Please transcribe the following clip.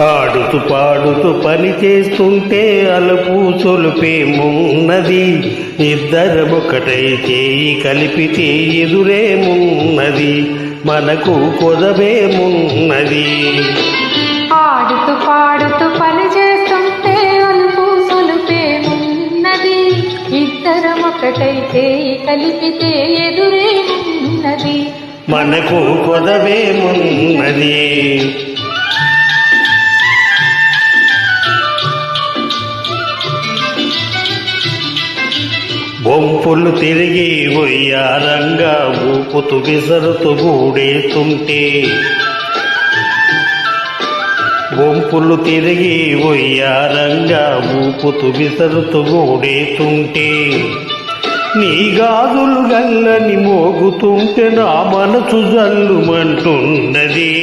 ఆడుతూ పాడుతూ పని చేస్తుంటే అలుపు సొలుపేమున్నది, ఇద్దరమొకటై చేయి కలిపితే ఎదురేమున్నది, మనకు కొదవేమున్నది. ఆడుతూ పాడుతూ పని చేస్తుంటే అలుపు సొలుపేమున్నది, ఇద్దరమొకటై చేయి కలిపితే ఎదురేమున్నది, మనకు కొదవేమున్నది. బొంపులు తిరిగి వయ్యారంగా ఊపుతూ విసరుతూ గూడేస్తుంటే, బొంపులు తిరిగి వయ్యారంగా ఊపుతూ విసరుతూ గూడేస్తుంటే, నీ గాజులు గల్లని మోగుతుంటే నా మనసు జల్లుమంటున్నది.